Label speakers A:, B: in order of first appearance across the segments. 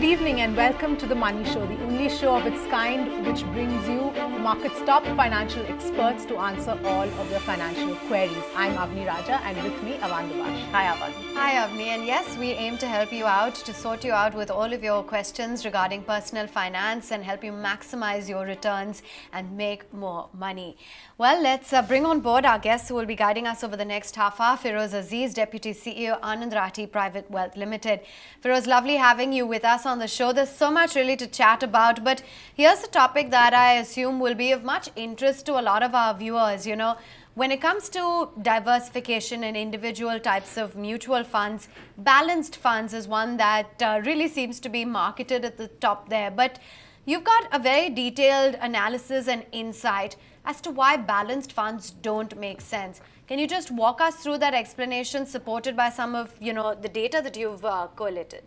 A: evening and welcome to The Money Show, the only show of its kind which brings you the market's top financial experts to answer all of your financial queries. I'm Avni Raja and with me Anand. Hi Anand.
B: Hi Avni, and yes, we aim to help you out, to sort you out with all of your questions regarding personal finance and help you maximize your returns and make more money. Well, let's bring on board our guests who will be guiding us over the next half hour. Feroze Azeez, Deputy CEO, Anand Rathi Private Wealth Limited. Feroze, lovely having you with us on the show. There's so much really to chat about, but here's a topic that I assume will be of much interest to a lot of our viewers. You know, when it comes to diversification and individual types of mutual funds, balanced funds is one that really seems to be marketed at the top there. But you've got a very detailed analysis and insight as to why balanced funds don't make sense. Can you just walk us through that explanation supported by some of, the data that you've collated?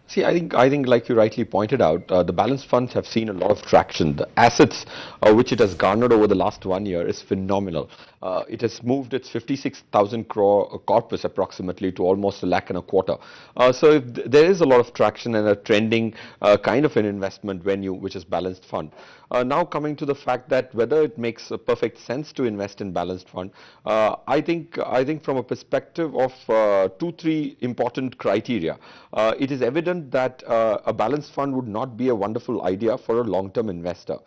C: See, I think like you rightly pointed out, the balanced funds have seen a lot of traction. The assets which it has garnered over the last 1 year is phenomenal. It has moved its 56,000 crore corpus approximately to almost 1.25 lakh. So there is a lot of traction and a trending kind of an investment venue which is balanced fund. Now coming to the fact that whether it makes a perfect sense to invest in balanced fund, I think from a perspective of 2-3 important criteria, it is evident that a balanced fund would not be a wonderful idea for a long-term investor.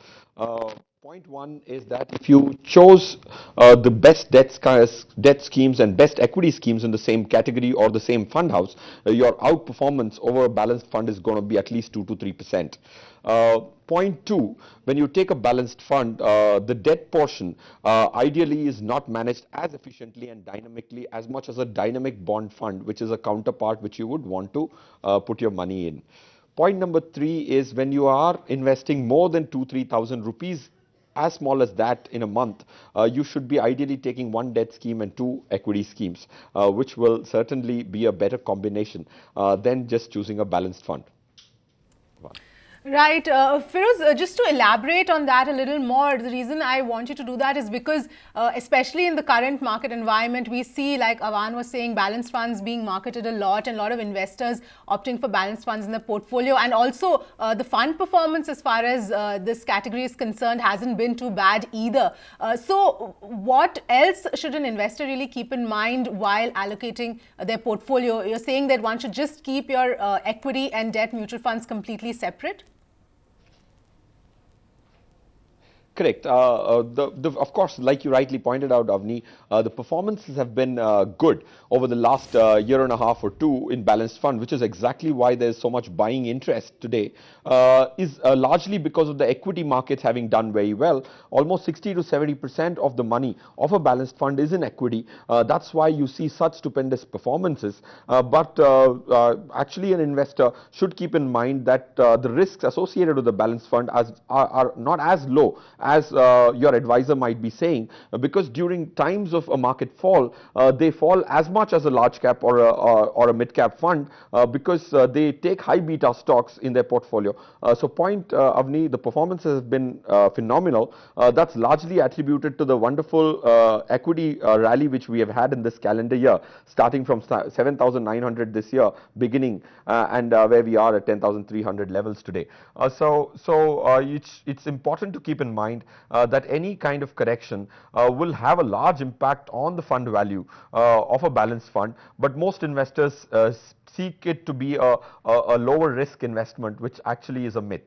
C: Point one is that if you chose the best debt schemes and best equity schemes in the same category or the same fund house, your outperformance over a balanced fund is going to be at least 2 to 3%. Point two, when you take a balanced fund, the debt portion ideally is not managed as efficiently and dynamically as much as a dynamic bond fund, which is a counterpart which you would want to put your money in. Point number three is when you are investing more than 2,000-3,000 rupees, as small as that in a month, you should be ideally taking 1 debt scheme and 2 equity schemes, which will certainly be a better combination than just choosing a balanced fund.
A: Right. Feroze, just to elaborate on that a little more, the reason I want you to do that is because especially in the current market environment, we see, like Avan was saying, balanced funds being marketed a lot and a lot of investors opting for balanced funds in the portfolio. And also the fund performance as far as this category is concerned hasn't been too bad either. So what else should an investor really keep in mind while allocating their portfolio? You're saying that one should just keep your equity and debt mutual funds completely separate?
C: Correct. Of course, like you rightly pointed out, Avni, the performances have been good over the last year and a half or two in balanced fund, which is exactly why there's so much buying interest today, is largely because of the equity markets having done very well. Almost 60 to 70% of the money of a balanced fund is in equity. That's why you see such stupendous performances. But actually an investor should keep in mind that the risks associated with the balanced fund are not as low as your advisor might be saying, because during times of a market fall, they fall as much as a large cap or a mid cap fund because they take high beta stocks in their portfolio. So point, Avni, the performance has been phenomenal. That's largely attributed to the wonderful equity rally which we have had in this calendar year, starting from 7,900 this year beginning and where we are at 10,300 levels today. So it's important to keep in mind that any kind of correction will have a large impact on the fund value of a balanced fund, but most investors seek it to be a lower risk investment, which actually is a myth.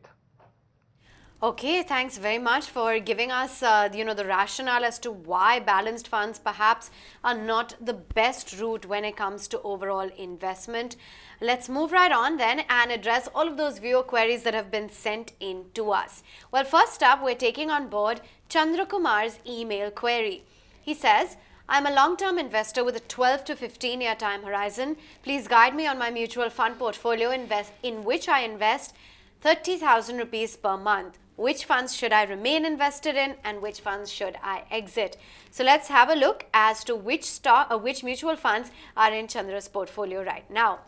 B: Okay, thanks very much for giving us, the rationale as to why balanced funds perhaps are not the best route when it comes to overall investment. Let's move right on then and address all of those viewer queries that have been sent in to us. Well, first up, we're taking on board Chandra Kumar's email query. He says, I'm a long-term investor with a 12 to 15-year time horizon. Please guide me on my mutual fund portfolio in which I invest 30,000 rupees per month. Which funds should I remain invested in and which funds should I exit? So let's have a look as to which mutual funds are in Chandra's portfolio right now.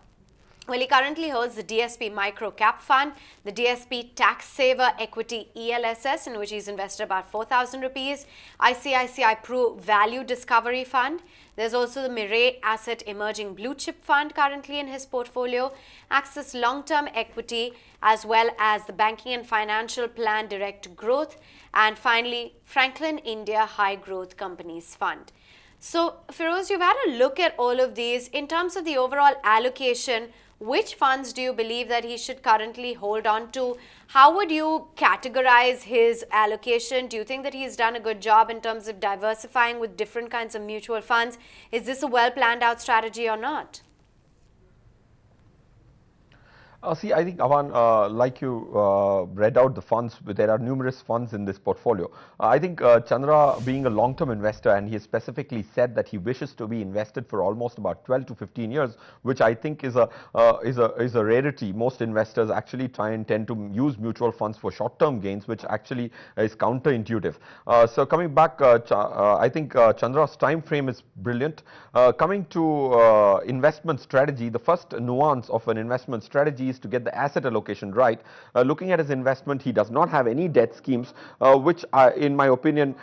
B: Well, he currently holds the DSP Micro Cap Fund, the DSP Tax Saver Equity ELSS, in which he's invested about 4,000 rupees, ICICI Pru Value Discovery Fund. There's also the Mirai Asset Emerging Blue Chip Fund currently in his portfolio, Axis Long Term Equity, as well as the Banking and Financial Plan Direct Growth, and finally, Franklin India High Growth Companies Fund. So, Feroze, you've had a look at all of these. In terms of the overall allocation, which funds do you believe that he should currently hold on to? How would you categorize his allocation? Do you think that he's done a good job in terms of diversifying with different kinds of mutual funds? Is this a well planned out strategy or not?
C: See, I think, Avan, like you read out the funds, there are numerous funds in this portfolio. I think Chandra, being a long-term investor, and he has specifically said that he wishes to be invested for almost about 12 to 15 years, which I think is a rarity. Most investors actually tend to use mutual funds for short-term gains, which actually is counterintuitive. So coming back, I think Chandra's time frame is brilliant. Coming to investment strategy, the first nuance of an investment strategy is to get the asset allocation right. Looking at his investment, he does not have any debt schemes, which in my opinion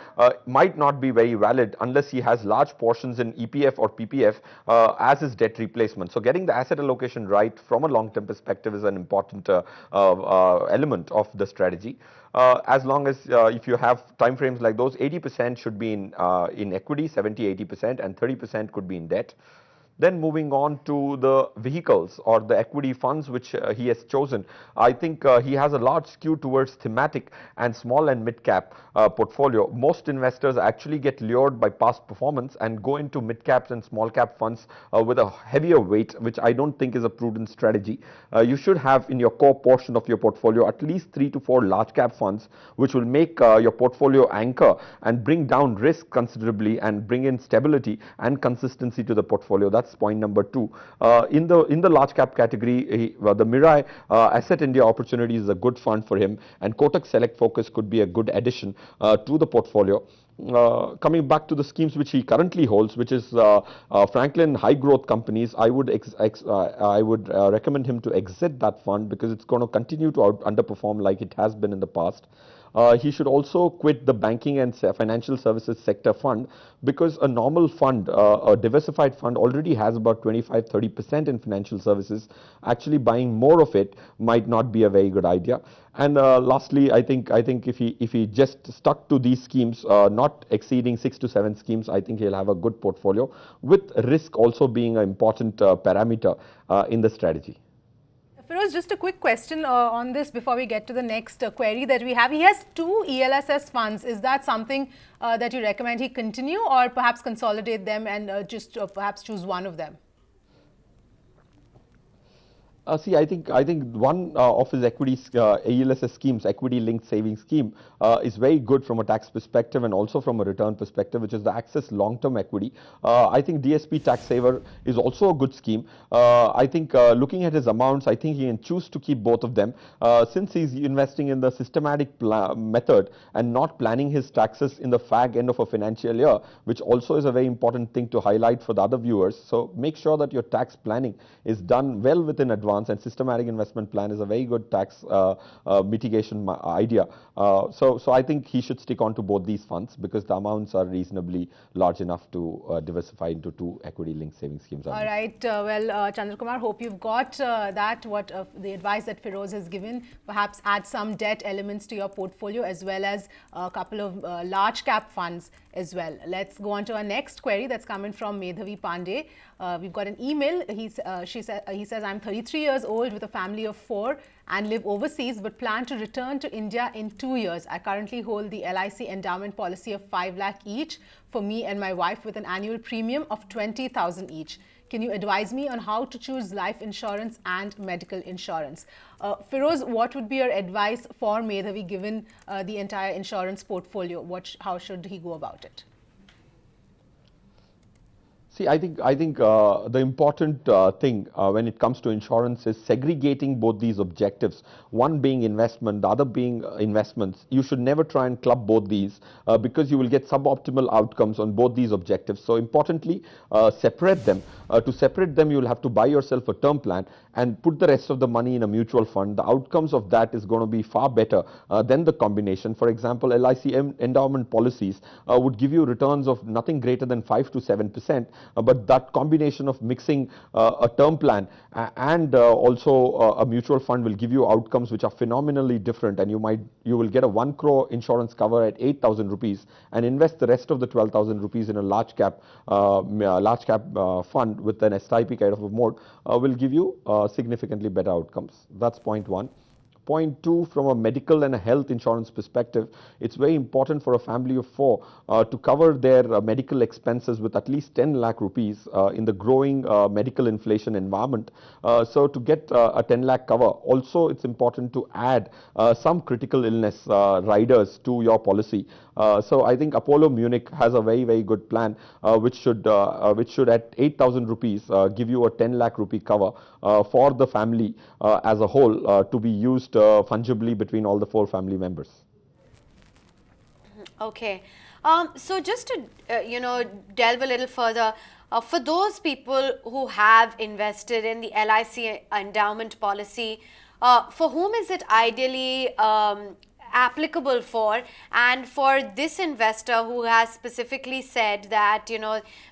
C: might not be very valid unless he has large portions in EPF or PPF as his debt replacement. So getting the asset allocation right from a long-term perspective is an important element of the strategy. As long as if you have time frames like those, 80% should be in equity, 70-80%, and 30% could be in debt. Then moving on to the vehicles or the equity funds which he has chosen, I think he has a large skew towards thematic and small and mid cap portfolio. Most investors actually get lured by past performance and go into mid caps and small cap funds with a heavier weight, which I don't think is a prudent strategy. You should have in your core portion of your portfolio at least 3 to 4 large cap funds, which will make your portfolio anchor and bring down risk considerably and bring in stability and consistency to the portfolio. That's point number 2. In the large cap category, the Mirai Asset India Opportunity is a good fund for him, and Kotak Select Focus could be a good addition to the portfolio. Coming back to the schemes which he currently holds, which is Franklin High Growth Companies, I would recommend him to exit that fund because it's going to continue to underperform like it has been in the past. He should also quit the banking and financial services sector fund because a normal fund, a diversified fund already has about 25-30% in financial services. Actually buying more of it might not be a very good idea. And lastly, I think if he just stuck to these schemes, not exceeding 6 to 7 schemes, I think he'll have a good portfolio, with risk also being an important parameter in the strategy.
A: Feroze, just a quick question on this before we get to the next query that we have. He has 2 ELSS funds. Is that something that you recommend he continue, or perhaps consolidate them and just perhaps choose one of them?
C: See, I think one of his equity ELSS schemes, equity linked savings scheme, is very good from a tax perspective and also from a return perspective, which is the Access Long Term Equity. I think DSP Tax Saver is also a good scheme. I think looking at his amounts, I think he can choose to keep both of them since he's investing in the systematic method and not planning his taxes in the fag end of a financial year, which also is a very important thing to highlight for the other viewers. So make sure that your tax planning is done well within advance, and systematic investment plan is a very good tax mitigation idea. So I think he should stick on to both these funds because the amounts are reasonably large enough to diversify into 2 equity linked savings schemes.
A: All right. Well, Chandrakumar, hope you've got the advice that Feroze has given. Perhaps add some debt elements to your portfolio as well as a couple of large cap funds as well. Let's go on to our next query that's coming from Medhavi Pandey. We've got an email. He says, I'm 33 years old with a family of 4 and live overseas but plan to return to India in 2 years. I currently hold the LIC endowment policy of 5 lakh each for me and my wife with an annual premium of 20,000 each. Can you advise me on how to choose life insurance and medical insurance? Feroze, what would be your advice for Medhavi given the entire insurance portfolio? How should he go about it?
C: See, I think the important thing when it comes to insurance is segregating both these objectives. One being investment, the other being investments. You should never try and club both these because you will get suboptimal outcomes on both these objectives. So importantly, separate them. To separate them, you will have to buy yourself a term plan and put the rest of the money in a mutual fund. The outcomes of that is going to be far better than the combination. For example, LIC endowment policies would give you returns of nothing greater than 5 to 7%. But that combination of mixing a term plan and also a mutual fund will give you outcomes which are phenomenally different, and you will get a 1 crore insurance cover at 8,000 rupees and invest the rest of the 12,000 rupees in a large cap fund with an SIP kind of a mode will give you significantly better outcomes. That's point one. Point two, from a medical and a health insurance perspective, it's very important for a family of four to cover their medical expenses with at least 10 lakh rupees in the growing medical inflation environment. So to get a 10 lakh cover, also it's important to add some critical illness riders to your policy. So I think Apollo Munich has a very, very good plan which should at 8,000 rupees give you a 10 lakh rupee cover for the family as a whole to be used fungibly between all the four family members.
B: Okay. So just to, delve a little further, for those people who have invested in the LIC endowment policy, for whom is it ideally applicable for? And for this investor who has specifically said that,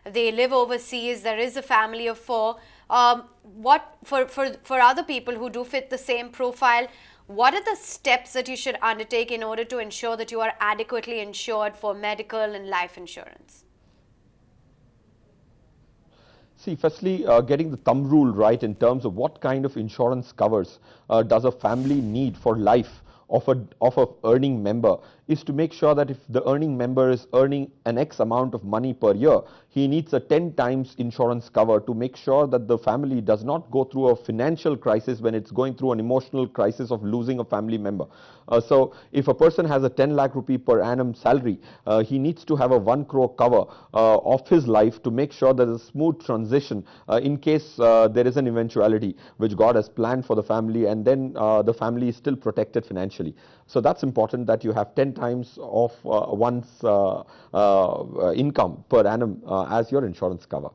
B: they live overseas, there is a family of four, what for other people who do fit the same profile, what are the steps that you should undertake in order to ensure that you are adequately insured for medical and life insurance?
C: See, firstly, getting the thumb rule right in terms of what kind of insurance covers does a family need for life of a earning member is to make sure that if the earning member is earning an X amount of money per year, he needs a 10 times insurance cover to make sure that the family does not go through a financial crisis when it's going through an emotional crisis of losing a family member. So if a person has a 10 lakh rupee per annum salary, he needs to have a 1 crore cover of his life to make sure there's a smooth transition in case there is an eventuality which God has planned for the family, and then the family is still protected financially. So that's important, that you have 10 times of one's income per annum as your insurance cover.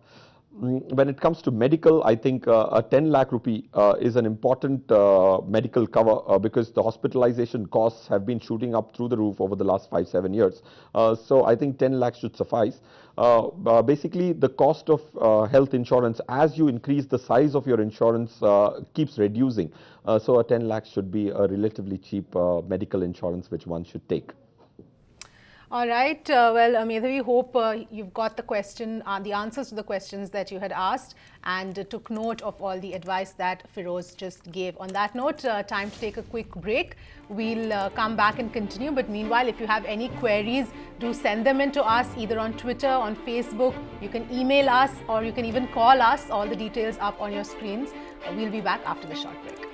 C: When it comes to medical, I think a 10 lakh rupee is an important medical cover because the hospitalization costs have been shooting up through the roof over the last 5-7 years. So I think 10 lakhs should suffice. Basically, the cost of health insurance, as you increase the size of your insurance, keeps reducing. So a 10 lakhs should be a relatively cheap medical insurance which one should take.
A: All right. Well, Medhavi, hope you've got the answers to the questions that you had asked, and took note of all the advice that Feroze just gave. On that note, time to take a quick break. We'll come back and continue. But meanwhile, if you have any queries, do send them in to us either on Twitter, on Facebook. You can email us, or you can even call us. All the details up on your screens. We'll be back after the short break.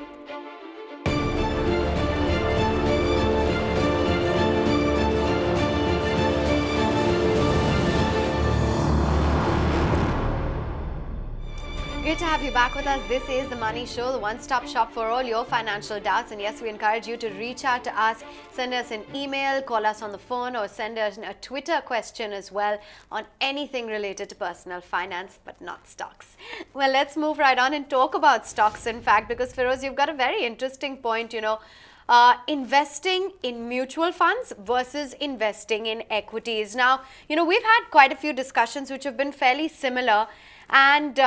B: Great to have you back with us. This is The Money Show, the one-stop shop for all your financial doubts. And yes, we encourage you to reach out to us, send us an email, call us on the phone, or send us a Twitter question as well on anything related to personal finance, but not stocks. Well, let's move right on and talk about stocks, in fact, because Feroze, you've got a very interesting point, investing in mutual funds versus investing in equities. Now, we've had quite a few discussions which have been fairly similar, and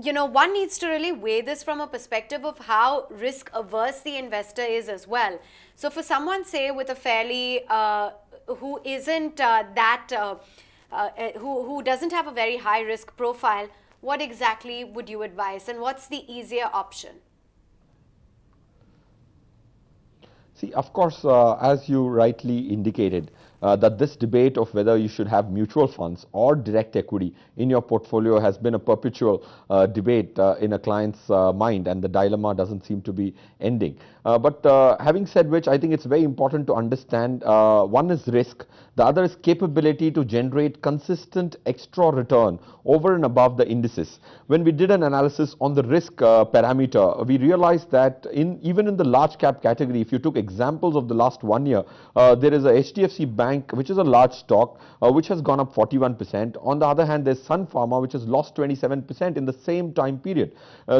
B: one needs to really weigh this from a perspective of how risk averse the investor is as well. So for someone, say, with a fairly, who isn't who doesn't have a very high risk profile, what exactly would you advise, and what's the easier option?
C: See, of course, as you rightly indicated, that this debate of whether you should have mutual funds or direct equity in your portfolio has been a perpetual debate in a client's mind, and the dilemma doesn't seem to be ending. But having said which, I think it's very important to understand one is risk, the other is capability to generate consistent extra return over and above the indices. When we did an analysis on the risk parameter, we realized that even in the large cap category, if you took examples of the last 1 year, there is a HDFC Bank, which is a large stock, which has gone up 41%. On the other hand, there's Sun Pharma, which has lost 27% in the same time period.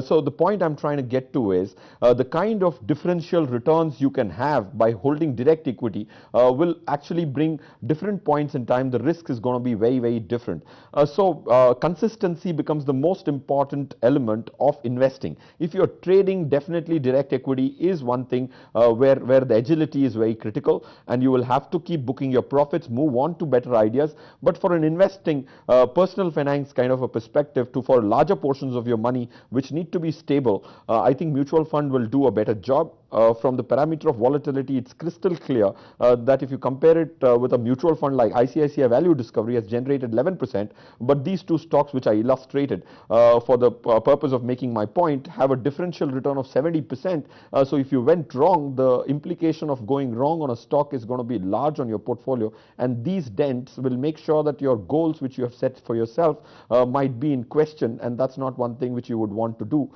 C: So the point I'm trying to get to is the kind of differential returns you can have by holding direct equity will actually bring different points in time. The risk is going to be very, very different. So consistency becomes the most important element of investing. If you're trading, definitely direct equity is one thing where the agility is very critical, and you will have to keep booking your profits, move on to better ideas. But for an investing personal finance kind of a perspective, for larger portions of your money which need to be stable, I think mutual fund will do a better job. From the parameter of volatility, it's crystal clear that if you compare it with a mutual fund like ICICI Value Discovery has generated 11%, but these two stocks which I illustrated for the purpose of making my point have a differential return of 70%. So if you went wrong, the implication of going wrong on a stock is going to be large on your portfolio, and these dents will make sure that your goals which you have set for yourself might be in question, and that's not one thing which you would want to do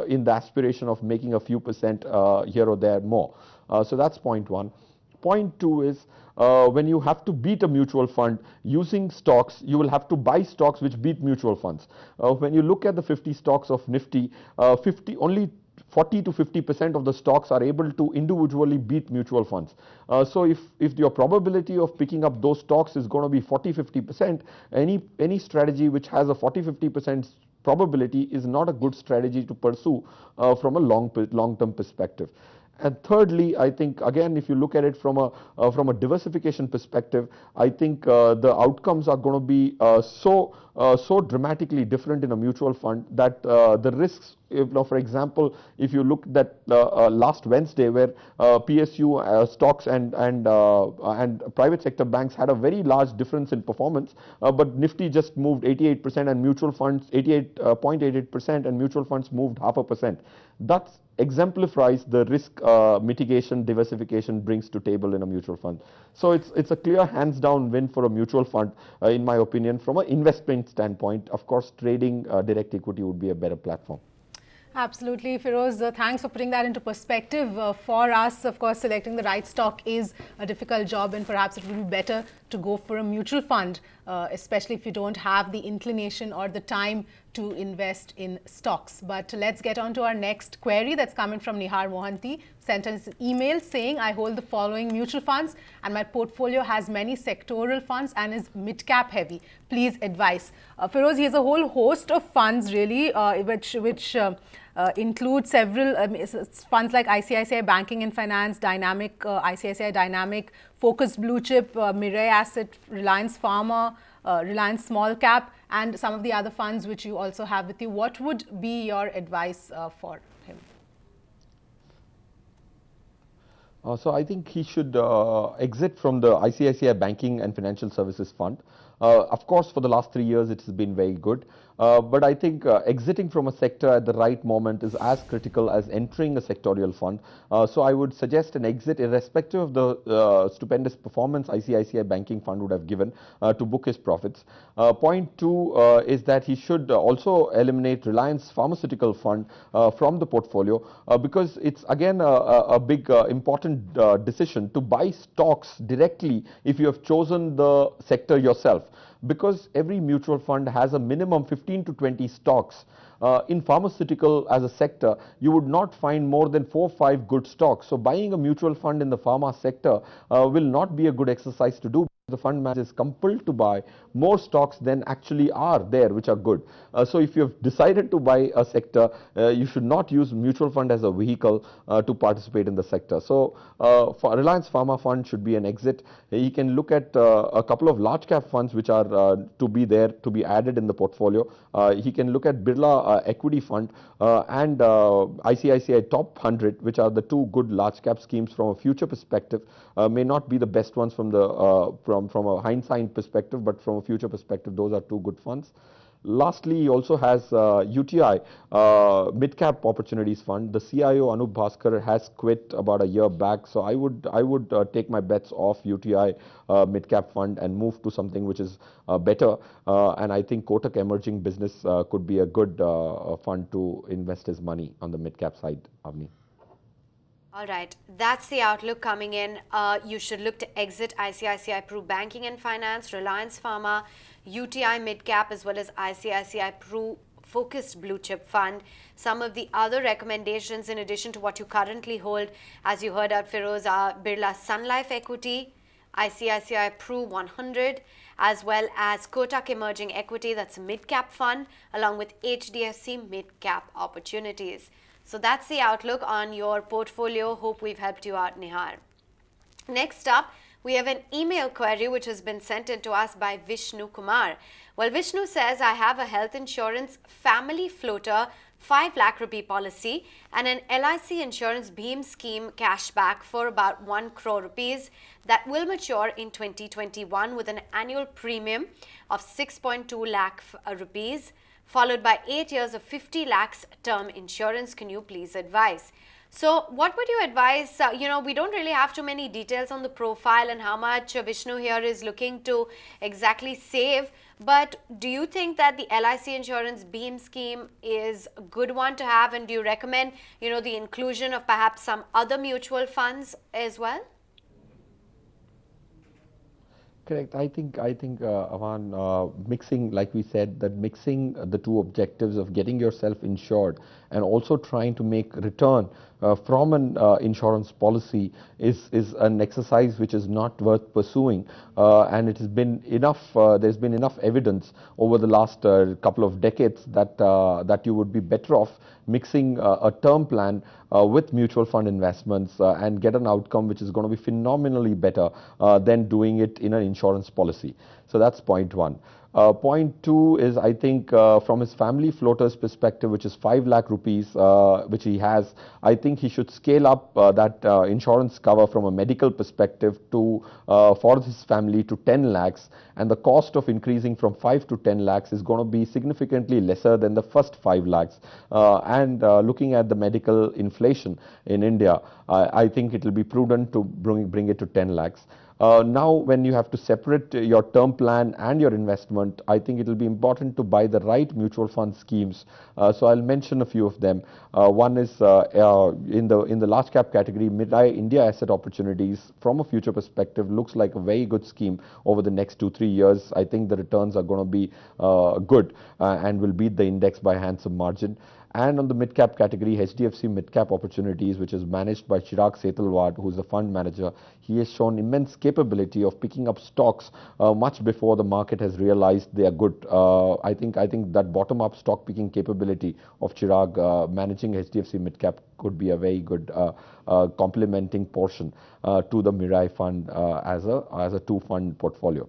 C: in the aspiration of making a few percent here or there more. So that's point one. Point two is when you have to beat a mutual fund using stocks, you will have to buy stocks which beat mutual funds. When you look at the 50 stocks of Nifty, only 40 to 50% of the stocks are able to individually beat mutual funds. So if your probability of picking up those stocks is going to be 40-50%, any strategy which has a 40-50% probability is not a good strategy to pursue from a long-term perspective. And thirdly, I think again, if you look at it from a diversification perspective, I think the outcomes are going to be so dramatically different in a mutual fund that the risks, for example, if you look at last Wednesday, where PSU stocks and private sector banks had a very large difference in performance, but Nifty just moved 88% and mutual funds 88.88%, and mutual funds moved 0.5%. That exemplifies the risk mitigation diversification brings to table in a mutual fund. So it's a clear hands down win for a mutual fund, in my opinion, from an investment standpoint. Of course, trading direct equity would be a better platform.
A: Absolutely, Feroze. Thanks for putting that into perspective. For us, of course, selecting the right stock is a difficult job, and perhaps it would be better to go for a mutual fund, especially if you don't have the inclination or the time to invest in stocks. But let's get on to our next query that's coming from Nihar Mohanty. Sent us an email saying, I hold the following mutual funds and my portfolio has many sectoral funds and is mid-cap heavy. Please advise. Feroze, he has a whole host of funds really, which include several funds like ICICI Banking and Finance, Dynamic, ICICI Dynamic, Focused Blue Chip, Mirai Asset, Reliance Pharma, Reliance Small Cap, and some of the other funds which you also have with you. What would be your advice for him?
C: So I think he should exit from the ICICI Banking and Financial Services Fund. Of course, for the last 3 years, it has been very good. But I think exiting from a sector at the right moment is as critical as entering a sectorial fund. So I would suggest an exit irrespective of the stupendous performance ICICI Banking Fund would have given to book his profits. Point two is that he should also eliminate Reliance Pharmaceutical Fund from the portfolio because it's again a big important decision to buy stocks directly if you have chosen the sector yourself. Because every mutual fund has a minimum 15 to 20 stocks. In pharmaceutical as a sector, you would not find more than 4 or 5 good stocks. So buying a mutual fund in the pharma sector will not be a good exercise to do. the fund manager is compelled to buy more stocks than actually are there, which are good. So if you have decided to buy a sector, you should not use mutual fund as a vehicle to participate in the sector. So for Reliance Pharma fund should be an exit. He can look at a couple of large cap funds which are to be there, to be added in the portfolio. He can look at Birla Equity Fund and ICICI Top 100, which are the two good large cap schemes from a future perspective. May not be the best ones from the from a hindsight perspective, but from a future perspective, those are two good funds. Lastly, he also has UTI, Mid Cap Opportunities Fund. The CIO Anup Bhaskar has quit about a year back, so I would take my bets off UTI Mid Cap Fund and move to something which is better. And I think Kotak Emerging Business could be a good fund to invest his money on the mid cap side, Avni.
B: All right, that's the outlook coming in. You should look to exit ICICI Pru Banking and Finance, Reliance Pharma, UTI Midcap, as well as ICICI Pru Focused Blue Chip Fund. Some of the other recommendations, in addition to what you currently hold, as you heard out, Feroze, are Birla Sun Life Equity, ICICI Pru 100, as well as Kotak Emerging Equity, that's a mid-cap fund, along with HDFC Mid-Cap Opportunities. So that's the outlook on your portfolio. Hope we've helped you out, Nihar. Next up, we have an email query which has been sent in to us by Vishnu Kumar. Well, Vishnu says, I have a health insurance family floater 5 lakh rupee policy and an LIC insurance Bheem scheme cashback for about 1 crore rupees that will mature in 2021 with an annual premium of 6.2 lakh rupees, followed by 8 years of 50 lakhs term insurance. Can you please advise? So what would you advise? We don't really have too many details on the profile and how much Vishnu here is looking to exactly save. But do you think that the LIC insurance Bheem scheme is a good one to have? And do you recommend, the inclusion of perhaps some other mutual funds as well?
C: Correct. I think Aman, mixing, like we said, that mixing the two objectives of getting yourself insured and also trying to make return from an insurance policy is an exercise which is not worth pursuing, and it has been enough. There's been enough evidence over the last couple of decades that you would be better off mixing a term plan with mutual fund investments and get an outcome which is going to be phenomenally better than doing it in an insurance policy. So that's point one. Point two is, I think, from his family floaters perspective, which is 5 lakh rupees, which he has, I think he should scale up that insurance cover from a medical perspective to for his family to 10 lakhs, and the cost of increasing from 5 to 10 lakhs is going to be significantly lesser than the first 5 lakhs. And looking at the medical inflation in India, I think it will be prudent to bring it to 10 lakhs. Now, when you have to separate your term plan and your investment, I think it will be important to buy the right mutual fund schemes. So I'll mention a few of them. One is in the large cap category, Mid-Eye India Asset Opportunities. From a future perspective, looks like a very good scheme over the next 2-3 years. I think the returns are going to be good and will beat the index by a handsome margin. And on the mid-cap category, HDFC Mid-Cap Opportunities, which is managed by Chirag Setalwad, who is the fund manager. He has shown immense capability of picking up stocks much before the market has realized they are good. I think that bottom-up stock picking capability of Chirag managing HDFC Mid-Cap could be a very good complementing portion to the Mirai fund as a two-fund portfolio.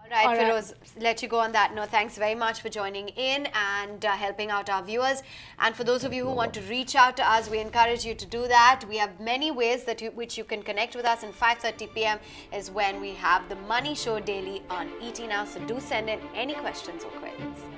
B: All right, Feroze, let you go on that note. Thanks very much for joining in and helping out our viewers. And for those of you who want to reach out to us, we encourage you to do that. We have many ways which you can connect with us, and 5:30 p.m. is when we have the Money Show daily on ET Now. So do send in any questions or queries.